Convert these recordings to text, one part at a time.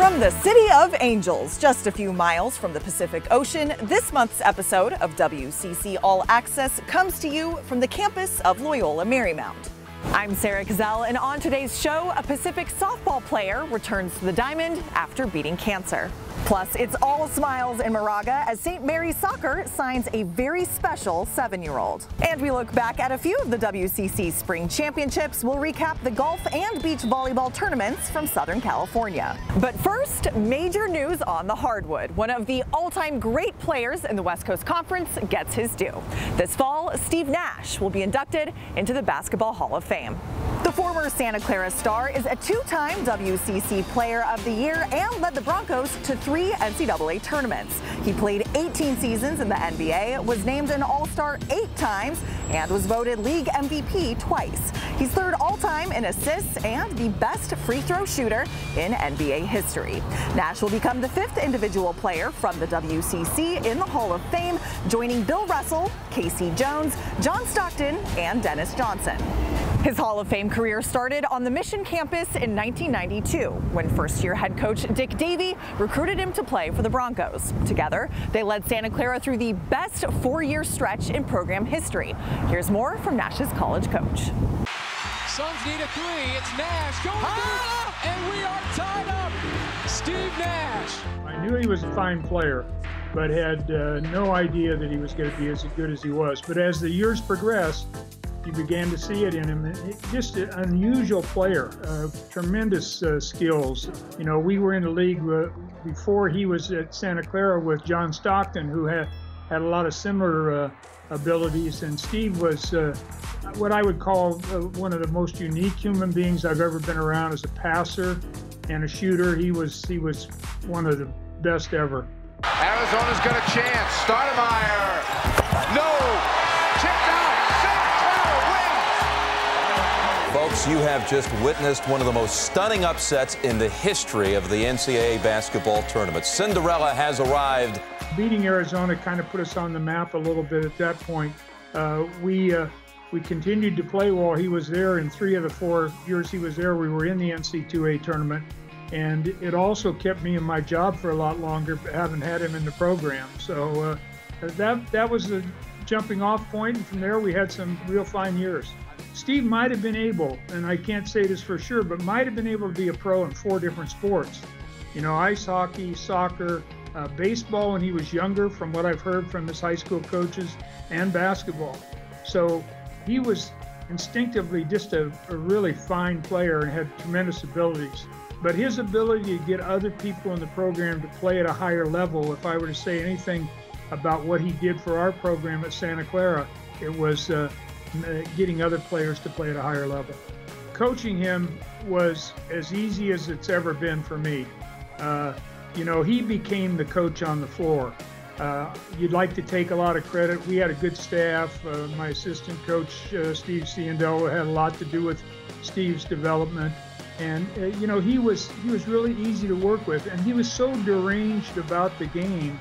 From the City of Angels, just a few miles from the Pacific Ocean, this month's episode of WCC All-Access comes to you from the campus of Loyola Marymount. I'm Sarah Cazell, and on today's show, a Pacific softball player returns to the diamond after beating cancer. Plus, it's all smiles in Moraga as St. Mary's Soccer signs a very special 7-year-old. And we look back at a few of the WCC Spring Championships. We'll recap the golf and beach volleyball tournaments from Southern California. But first, major news on the hardwood. One of the all-time great players in the West Coast Conference gets his due. This fall, Steve Nash will be inducted into the Basketball Hall of Fame. The former Santa Clara star is a two-time WCC Player of the Year and led the Broncos to 3 NCAA tournaments. He played 18 seasons in the NBA, was named an All-Star 8 times, and was voted League MVP twice. He's third all-time in assists and the best free throw shooter in NBA history. Nash will become the 5th individual player from the WCC in the Hall of Fame, joining Bill Russell, Casey Jones, John Stockton, and Dennis Johnson. His Hall of Fame career started on the Mission campus in 1992, when first-year head coach Dick Davey recruited him to play for the Broncos. Together, they led Santa Clara through the best 4-year stretch in program history. Here's more from Nash's college coach. Suns need a 3. It's Nash going through, and we are tied up. Steve Nash. I knew he was a fine player, but had no idea that he was going to be as good as he was. But as the years progressed, you began to see it in him. Just an unusual player, tremendous skills. You know, we were in the league before he was at Santa Clara with John Stockton, who had a lot of similar abilities. And Steve was what I would call one of the most unique human beings I've ever been around as a passer and a shooter. He was one of the best ever. Arizona's got a chance. Stoudemire. No. Chipped out. Folks, you have just witnessed one of the most stunning upsets in the history of the NCAA basketball tournament. Cinderella has arrived. Beating Arizona kind of put us on the map a little bit at that point. We continued to play while he was there. In 3 of the 4 years he was there, we were in the NC2A tournament. And it also kept me in my job for a lot longer, having had him in the program. So that was the jumping off point, and from there we had some real fine years. Steve might have been able, and I can't say this for sure, but might have been able to be a pro in 4 different sports. You know, ice hockey, soccer, baseball when he was younger, from what I've heard from his high school coaches, and basketball. So he was instinctively just a really fine player and had tremendous abilities. But his ability to get other people in the program to play at a higher level, if I were to say anything about what he did for our program at Santa Clara, it was getting other players to play at a higher level. Coaching him was as easy as it's ever been for me. You know, he became the coach on the floor. You'd like to take a lot of credit. We had a good staff. My assistant coach, Steve Ciandello, had a lot to do with Steve's development. And, you know, he was really easy to work with. And he was so deranged about the game.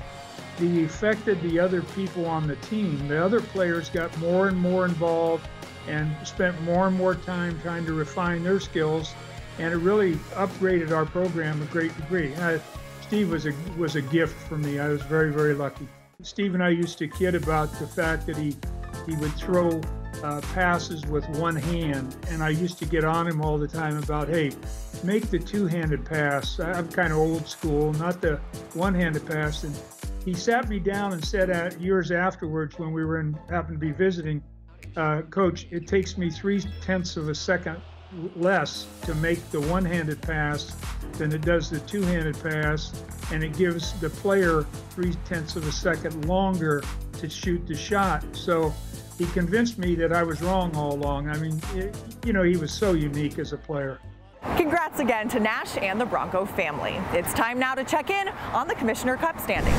He affected the other people on the team. The other players got more and more involved and spent more and more time trying to refine their skills, and it really upgraded our program a great degree. Steve was a gift for me. I was very, very lucky. Steve and I used to kid about the fact that he would throw passes with one hand, and I used to get on him all the time about, hey, make the two-handed pass. I'm kind of old school, not the one-handed pass. And he sat me down and said years afterwards, when we happened to be visiting, Coach, it takes me 0.3 of a second less to make the one-handed pass than it does the two-handed pass, and it gives the player 0.3 of a second longer to shoot the shot. So he convinced me that I was wrong all along. I mean, you know, he was so unique as a player. Congrats again to Nash and the Bronco family. It's time now to check in on the Commissioner Cup standings.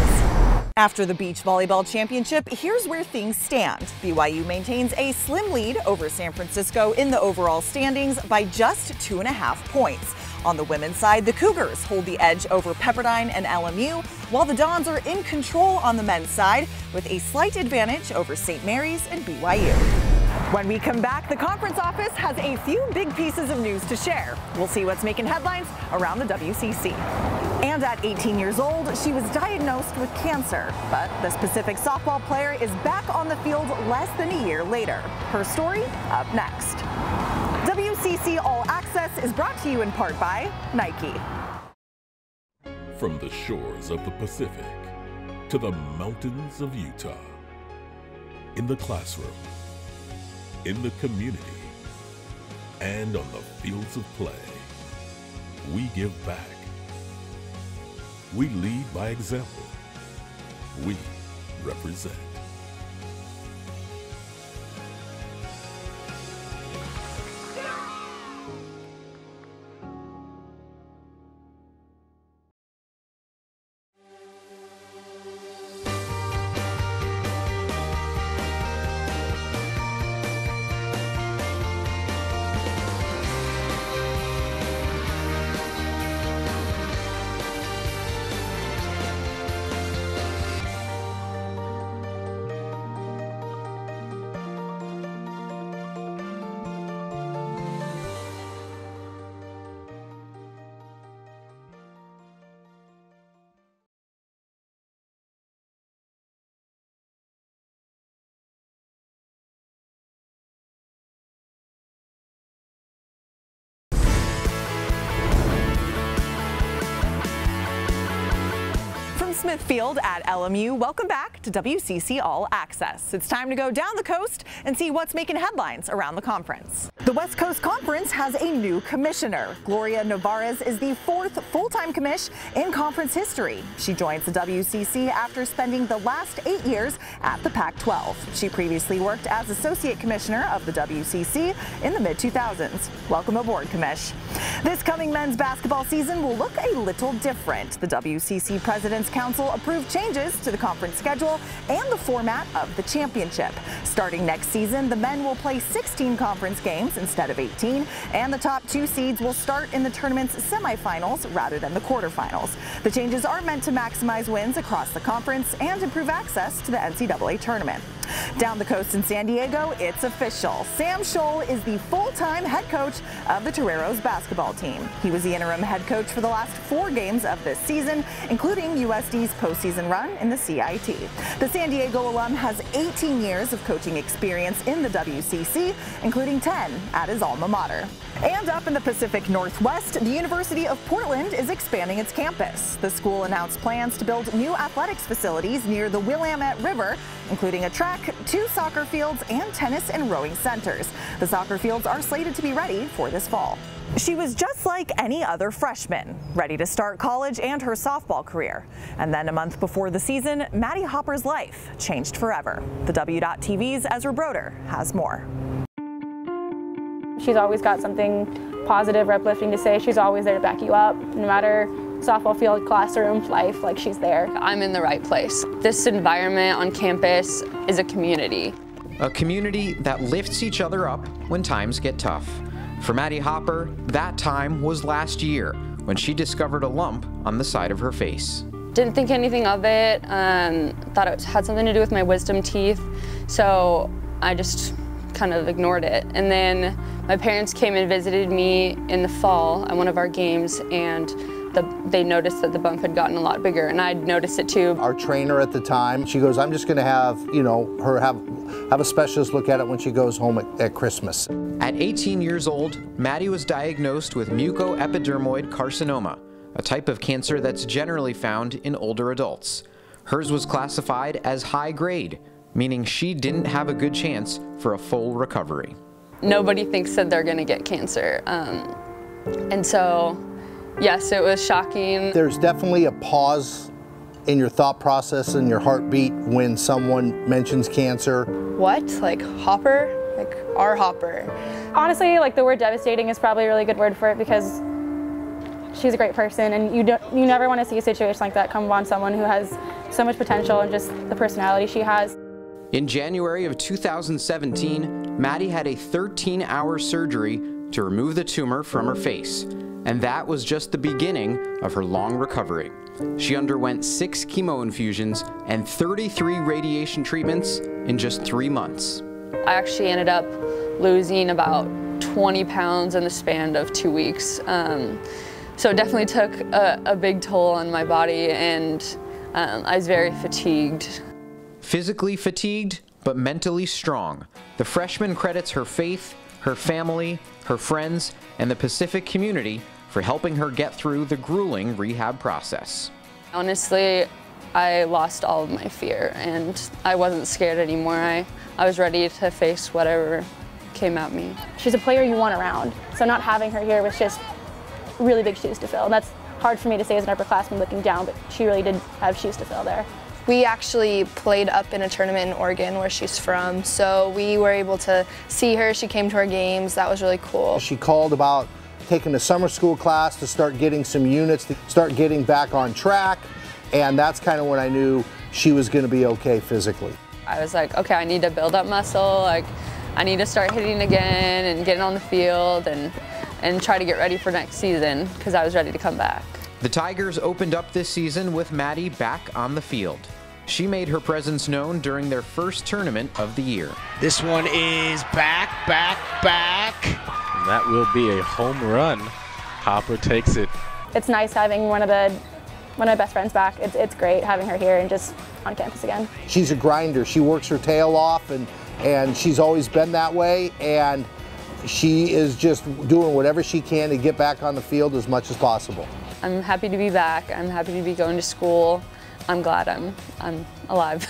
After the beach volleyball championship, here's where things stand. BYU maintains a slim lead over San Francisco in the overall standings by just 2.5 points. On the women's side, the Cougars hold the edge over Pepperdine and LMU, while the Dons are in control on the men's side with a slight advantage over St. Mary's and BYU. When we come back, the conference office has a few big pieces of news to share. We'll see what's making headlines around the WCC. And at 18 years old, she was diagnosed with cancer. But this Pacific softball player is back on the field less than a year later. Her story up next. WCC All-Access is brought to you in part by Nike. From the shores of the Pacific to the mountains of Utah, in the classroom, in the community, and on the fields of play, we give back. We lead by example. We represent. Smithfield at LMU, welcome back to WCC All-Access. It's time to go down the coast and see what's making headlines around the conference. The West Coast Conference has a new commissioner. Gloria Navarez is the 4th full-time commish in conference history. She joins the WCC after spending the last 8 years at the Pac-12. She previously worked as associate commissioner of the WCC in the mid-2000s. Welcome aboard, commish. This coming men's basketball season will look a little different. The WCC President's Council approved changes to the conference schedule and the format of the championship. Starting next season, the men will play 16 conference games instead of 18, and the top 2 seeds will start in the tournament's semifinals rather than the quarterfinals. The changes are meant to maximize wins across the conference and improve access to the NCAA tournament. Down the coast in San Diego, it's official. Sam Scholl is the full-time head coach of the Toreros basketball team. He was the interim head coach for the last 4 games of this season, including USD's postseason run in the CIT. The San Diego alum has 18 years of coaching experience in the WCC, including 10 at his alma mater. And up in the Pacific Northwest, the University of Portland is expanding its campus. The school announced plans to build new athletics facilities near the Willamette River, including a track, 2 soccer fields, and tennis and rowing centers. The soccer fields are slated to be ready for this fall. She was just like any other freshman, ready to start college and her softball career. And then a month before the season, Maddie Hopper's life changed forever. The W.TV's Ezra Broder has more. She's always got something positive or uplifting to say. She's always there to back you up, no matter softball field, classroom, life, like she's there. I'm in the right place. This environment on campus is a community. A community that lifts each other up when times get tough. For Maddie Hopper, that time was last year when she discovered a lump on the side of her face. Didn't think anything of it, thought it had something to do with my wisdom teeth, so I just kind of ignored it. And then my parents came and visited me in the fall at one of our games, and they noticed that the bump had gotten a lot bigger, and I'd noticed it too. Our trainer at the time, she goes, I'm just gonna have, her have a specialist look at it when she goes home at Christmas. At 18 years old, Maddie was diagnosed with mucoepidermoid carcinoma, a type of cancer that's generally found in older adults. Hers was classified as high grade, meaning she didn't have a good chance for a full recovery. Nobody thinks that they're gonna get cancer. And so, yes, it was shocking. There's definitely a pause in your thought process and your heartbeat when someone mentions cancer. What? Like Hopper? Like our Hopper? Honestly, like the word devastating is probably a really good word for it, because she's a great person, and you never want to see a situation like that come on someone who has so much potential and just the personality she has. In January of 2017, Maddie had a 13-hour surgery to remove the tumor from her face, and that was just the beginning of her long recovery. She underwent 6 chemo infusions and 33 radiation treatments in just 3 months. I actually ended up losing about 20 pounds in the span of 2 weeks. So it definitely took a big toll on my body, and I was very fatigued. Physically fatigued, but mentally strong, the freshman credits her faith, her family, her friends, and the Pacific community for helping her get through the grueling rehab process. Honestly, I lost all of my fear, and I wasn't scared anymore. I was ready to face whatever came at me. She's a player you want around, so not having her here was just really big shoes to fill. And that's hard for me to say as an upperclassman looking down, but she really did have shoes to fill there. We actually played up in a tournament in Oregon where she's from, so we were able to see her. She came to our games. That was really cool. She called about taking a summer school class to start getting some units, to start getting back on track, and that's kind of when I knew she was going to be okay physically. I was like, okay, I need to build up muscle. Like, I need to start hitting again and getting on the field and try to get ready for next season, because I was ready to come back. The Tigers opened up this season with Maddie back on the field. She made her presence known during their first tournament of the year. This one is back. And that will be a home run. Hopper takes it. It's nice having one of my best friends back. It's great having her here and just on campus again. She's a grinder. She works her tail off, and she's always been that way, and she is just doing whatever she can to get back on the field as much as possible. I'm happy to be back. I'm happy to be going to school. I'm glad I'm alive.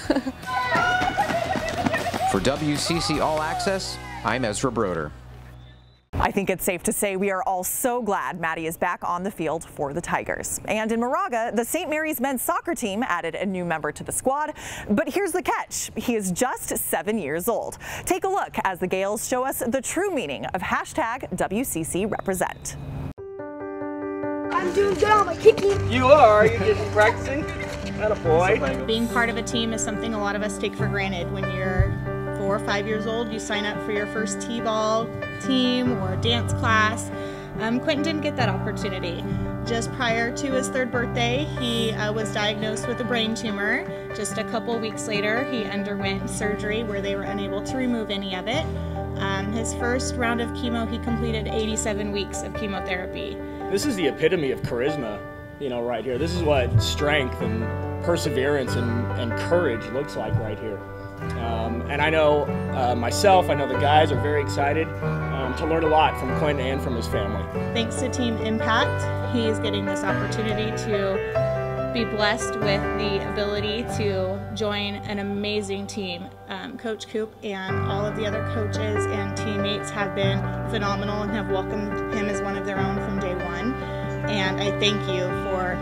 For WCC All-Access, I'm Ezra Broder. I think it's safe to say we are all so glad Maddie is back on the field for the Tigers. And in Moraga, the St. Mary's men's soccer team added a new member to the squad. But here's the catch. He is just 7 years old. Take a look as the Gales show us the true meaning of #WCC Represent. I'm doing good on my kicking. You are? You're just practicing? Attaboy. Being part of a team is something a lot of us take for granted. When you're 4 or 5 years old, you sign up for your first t-ball team or dance class. Quentin didn't get that opportunity. Just prior to his 3rd birthday, he was diagnosed with a brain tumor. Just a couple weeks later, he underwent surgery where they were unable to remove any of it. His first round of chemo, he completed 87 weeks of chemotherapy. This is the epitome of charisma, you know, right here. This is what strength and perseverance and courage looks like right here. And I know myself, I know the guys are very excited to learn a lot from Quentin and from his family. Thanks to Team Impact, he is getting this opportunity to be blessed with the ability to join an amazing team. Coach Coop and all of the other coaches and teammates have been phenomenal and have welcomed him as one of their own from day one. And I thank you for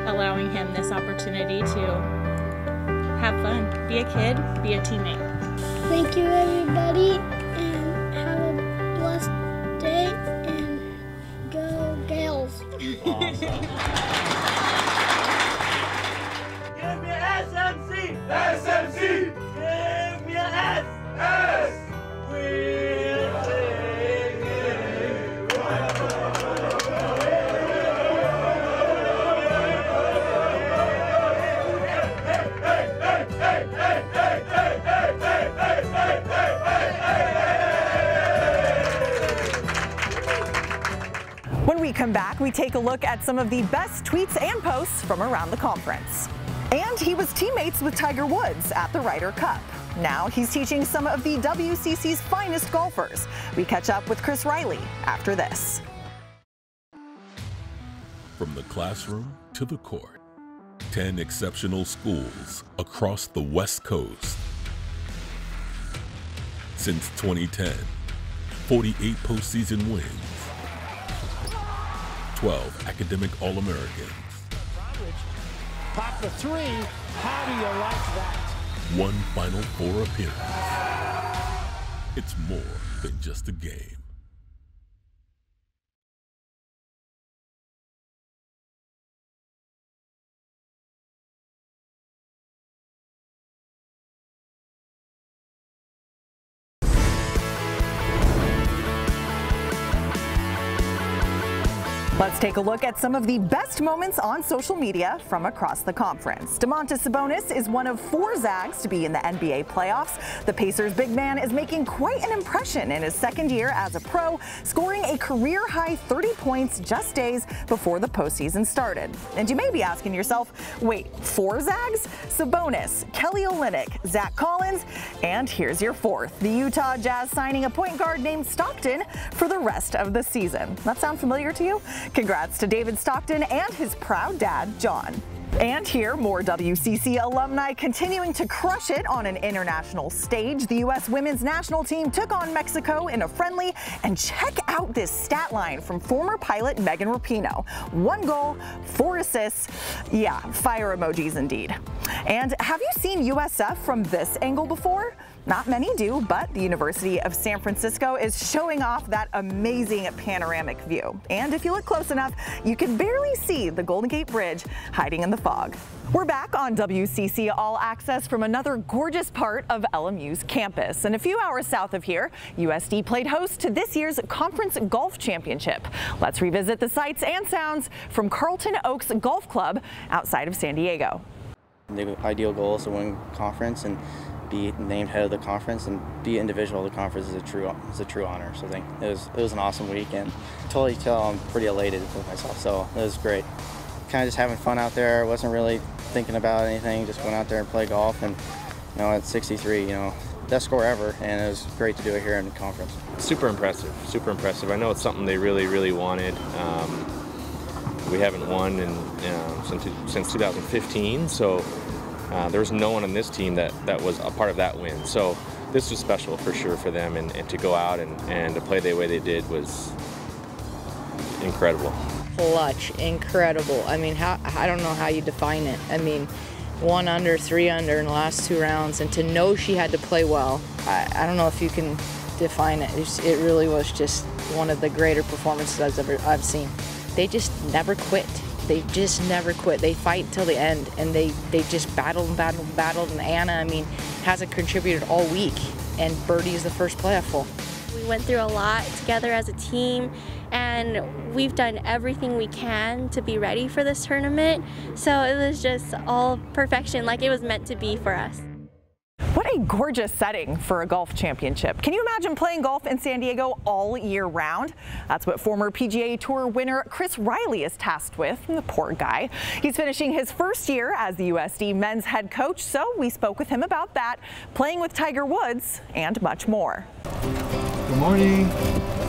allowing him this opportunity to have fun, be a kid, be a teammate. Thank you, everybody, and have a blessed day, and go Gales. Awesome. Give me an SMC! SMC! Give me an S! S! We'll sing it. When we come back, we take a look at some of the best tweets and posts from around the conference. And he was teammates with Tiger Woods at the Ryder Cup. Now he's teaching some of the WCC's finest golfers. We catch up with Chris Riley after this. From the classroom to the court, 10 exceptional schools across the West Coast. Since 2010, 48 postseason wins, 12 academic All-Americans. Pop the 3. How do you like that? 1 Final Four appearance. It's more than just a game. Let's take a look at some of the best moments on social media from across the conference. Domantas Sabonis is one of 4 Zags to be in the NBA playoffs. The Pacers' big man is making quite an impression in his second year as a pro, scoring a career-high 30 points just days before the postseason started. And you may be asking yourself, wait, 4 Zags? Sabonis, Kelly Olynyk, Zach Collins, and here's your 4th. The Utah Jazz signing a point guard named Stockton for the rest of the season. That sound familiar to you? Congrats to David Stockton and his proud dad, John. And here, more WCC alumni continuing to crush it on an international stage. The U.S. women's national team took on Mexico in a friendly, and check out this stat line from former pilot Megan Rapinoe. 1 goal, 4 assists. Yeah, fire emojis indeed. And have you seen USF from this angle before? Not many do, but the University of San Francisco is showing off that amazing panoramic view. And if you look close enough, you can barely see the Golden Gate Bridge hiding in the fog. We're back on WCC All-Access from another gorgeous part of LMU's campus. And a few hours south of here, USD played host to this year's Conference Golf Championship. Let's revisit the sights and sounds from Carlton Oaks Golf Club outside of San Diego. The ideal goal is to win conference and be named head of the conference, and be individual of the conference is a true honor. So I think it was an awesome week, and totally tell I'm pretty elated with myself. So it was great. Kind of just having fun out there. Wasn't really thinking about anything. Just went out there and play golf, and at 63, best score ever, and it was great to do it here in the conference. Super impressive. Super impressive. I know it's something they really, really wanted. We haven't won since 2015, so. There was no one on this team that was a part of that win. So this was special for sure for them, and to go out and to play the way they did was incredible. Clutch, incredible. I mean, I don't know how you define it. I mean, 1 under, 3 under in the last 2 rounds, and to know she had to play well, I don't know if you can define it. It really was just one of the greater performances I've seen. They just never quit. They just never quit. They fight till the end, and they just battled and battled and battled. And Anna, I mean, hasn't contributed all week, and Birdie is the first playoff full. We went through a lot together as a team, and we've done everything we can to be ready for this tournament. So it was just all perfection, like it was meant to be for us. What a gorgeous setting for a golf championship. Can you imagine playing golf in San Diego all year round? That's what former PGA Tour winner Chris Riley is tasked with, the poor guy. He's finishing his first year as the USD men's head coach, so we spoke with him about that, playing with Tiger Woods, and much more. Good morning.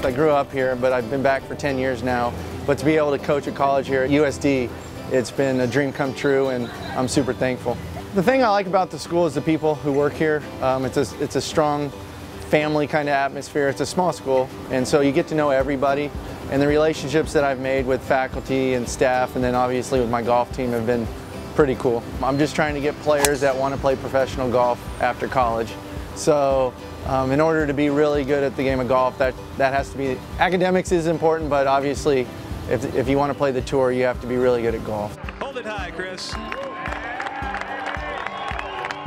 I grew up here, but I've been back for 10 years now. But to be able to coach at college here at USD, it's been a dream come true, and I'm super thankful. The thing I like about the school is the people who work here. It's a strong family kind of atmosphere. It's a small school, and so you get to know everybody. And the relationships that I've made with faculty and staff, and then obviously with my golf team, have been pretty cool. I'm just trying to get players that want to play professional golf after college. So in order to be really good at the game of golf, that has to be, academics is important, but obviously if you want to play the tour, you have to be really good at golf. Hold it high, Chris.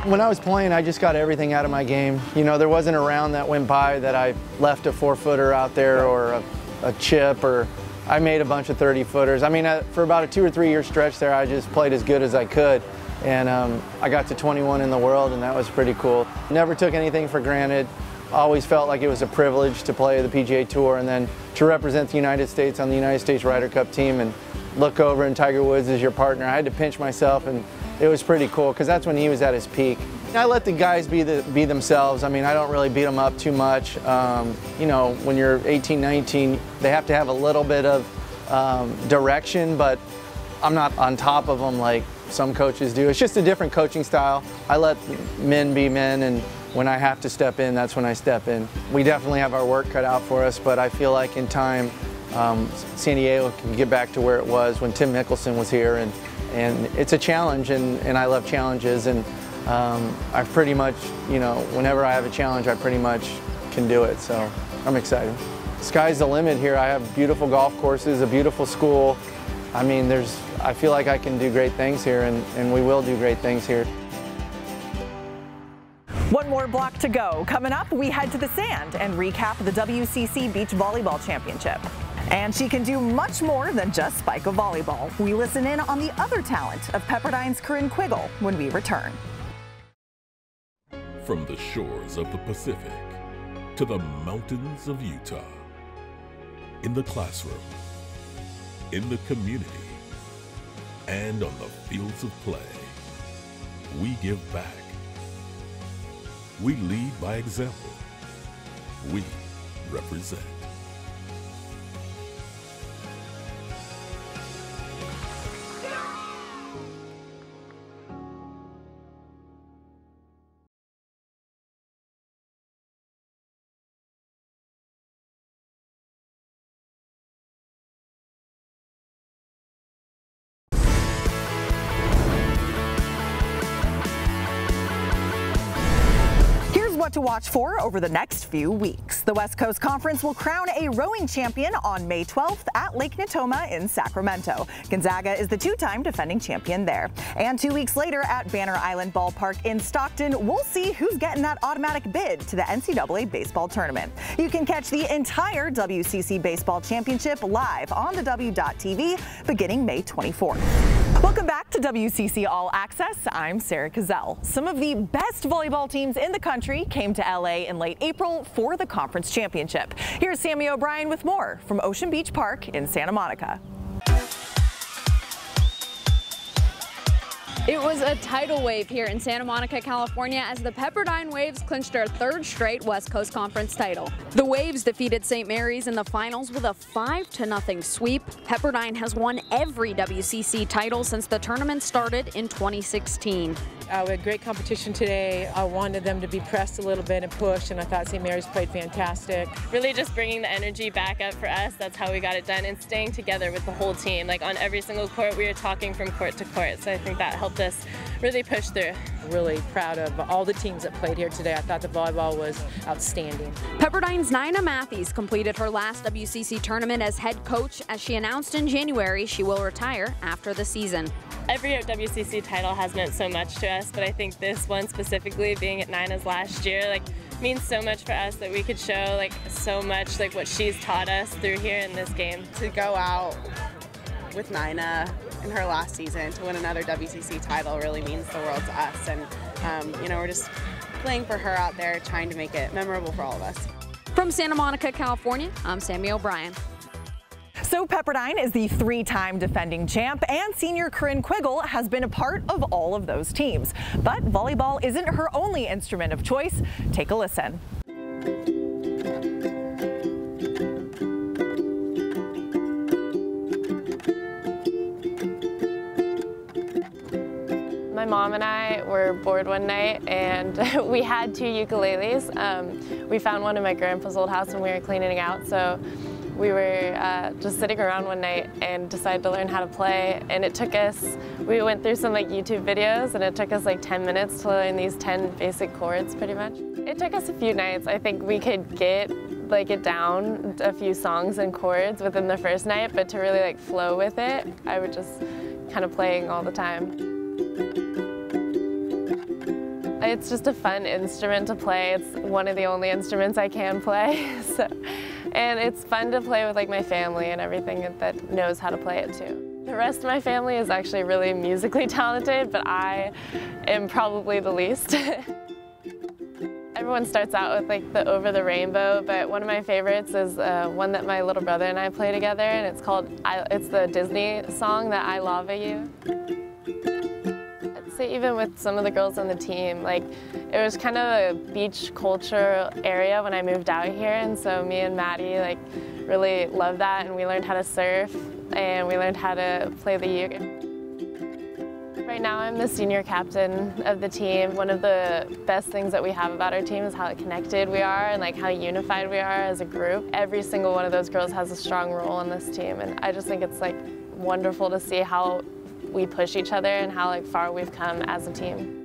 When I was playing, I just got everything out of my game. There wasn't a round that went by that I left a 4-footer out there or a chip, or I made a bunch of 30-footers. I mean, for about a 2 or 3 year stretch there, I just played as good as I could. And I got to 21 in the world, and that was pretty cool. Never took anything for granted. Always felt like it was a privilege to play the PGA Tour, and then to represent the United States on the United States Ryder Cup team and look over and Tiger Woods is your partner. I had to pinch myself, and it was pretty cool because that's when he was at his peak. I let the guys be themselves. I mean, I don't really beat them up too much. When you're 18, 19, they have to have a little bit of direction, but I'm not on top of them like some coaches do. It's just a different coaching style. I let men be men, and when I have to step in, that's when I step in. We definitely have our work cut out for us, but I feel like in time, San Diego can get back to where it was when Tim Mickelson was here, and it's a challenge, and I love challenges, and I've pretty much, whenever I have a challenge, I pretty much can do it, so I'm excited. Sky's the limit here. I have beautiful golf courses, a beautiful school. I mean, I feel like I can do great things here, and we will do great things here. One more block to go. Coming up, we head to the sand and recap the WCC Beach Volleyball Championship. And she can do much more than just spike a volleyball. We listen in on the other talent of Pepperdine's Corinne Quiggle when we return. From the shores of the Pacific to the mountains of Utah, in the classroom, in the community, and on the fields of play, we give back. We lead by example. We represent. What to watch for over the next few weeks. The West Coast Conference will crown a rowing champion on May 12th at Lake Natoma in Sacramento. Gonzaga is the two-time defending champion there. And 2 weeks later at Banner Island Ballpark in Stockton, we'll see who's getting that automatic bid to the NCAA baseball tournament. You can catch the entire WCC Baseball Championship live on the W.TV beginning May 24th. Welcome back to WCC All Access. I'm Sarah Cazell. Some of the best volleyball teams in the country came to LA in late April for the conference championship. Here's Sammy O'Brien with more from Ocean Beach Park in Santa Monica. It was a tidal wave here in Santa Monica, California, as the Pepperdine Waves clinched their third straight West Coast Conference title. The Waves defeated St. Mary's in the finals with a 5-0 sweep. Pepperdine has won every WCC title since the tournament started in 2016. We had great competition today. I wanted them to be pressed a little bit and pushed, and I thought St. Mary's played fantastic. Really just bringing the energy back up for us. That's how we got it done, and staying together with the whole team. Like on every single court, we were talking from court to court, so I think that helped us really push through. Really proud of all the teams that played here today. I thought the volleyball was outstanding. Pepperdine's Nina Matthews completed her last WCC tournament as head coach, as she announced in January she will retire after the season. Every WCC title has meant so much to us, but I think this one specifically, being at Nina's last year, means so much for us that we could show so much what she's taught us through here in this game. To go out with Nina in her last season to win another WCC title really means the world to us, and we're just playing for her out there, trying to make it memorable for all of us. From Santa Monica, California, I'm Sammy O'Brien. So Pepperdine is the three-time defending champ, and senior Corinne Quiggle has been a part of all of those teams. But volleyball isn't her only instrument of choice. Take a listen. My mom and I were bored one night, and we had 2 ukuleles. We found one in my grandpa's old house when we were cleaning out, so we were just sitting around one night and decided to learn how to play. And it took us, we went through some YouTube videos, and it took us 10 minutes to learn these 10 basic chords pretty much. It took us a few nights. I think we could get it down a few songs and chords within the first night, but to really flow with it, I would just kind of playing all the time. It's just a fun instrument to play. It's one of the only instruments I can play. And it's fun to play with my family and everything that knows how to play it too. The rest of my family is actually really musically talented, but I am probably the least. Everyone starts out with the Over the Rainbow, but one of my favorites is one that my little brother and I play together, and it's it's the Disney song, that I Love You. I'd say even with some of the girls on the team, it was kind of a beach culture area when I moved out here, and so me and Maddie really loved that, and we learned how to surf, and we learned how to play the uke. Right now I'm the senior captain of the team. One of the best things that we have about our team is how connected we are and how unified we are as a group. Every single one of those girls has a strong role in this team, and I just think it's wonderful to see how we push each other and how far we've come as a team.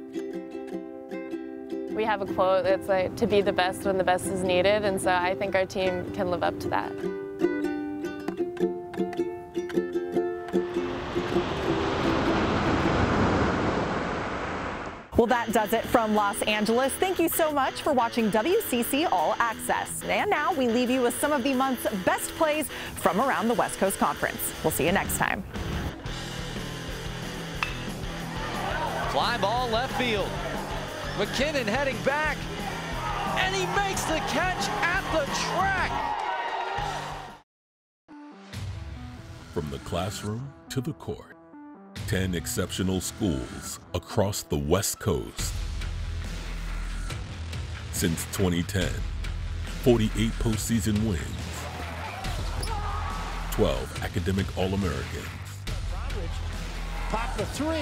We have a quote that's to be the best when the best is needed, and so I think our team can live up to that. Well, that does it from Los Angeles. Thank you so much for watching WCC All Access. And now we leave you with some of the month's best plays from around the West Coast Conference. We'll see you next time. Fly ball left field. McKinnon heading back, and he makes the catch at the track. From the classroom to the court, 10 exceptional schools across the West Coast. Since 2010, 48 postseason wins, 12 academic All-Americans. Pop the three.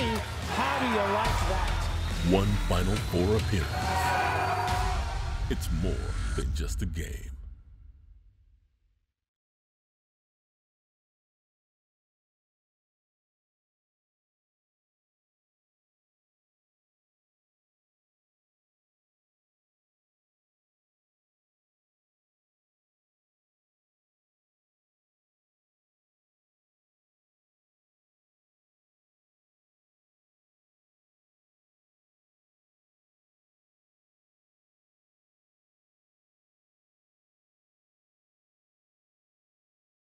How do you like that? 1 Final Four appearance. It's more than just a game.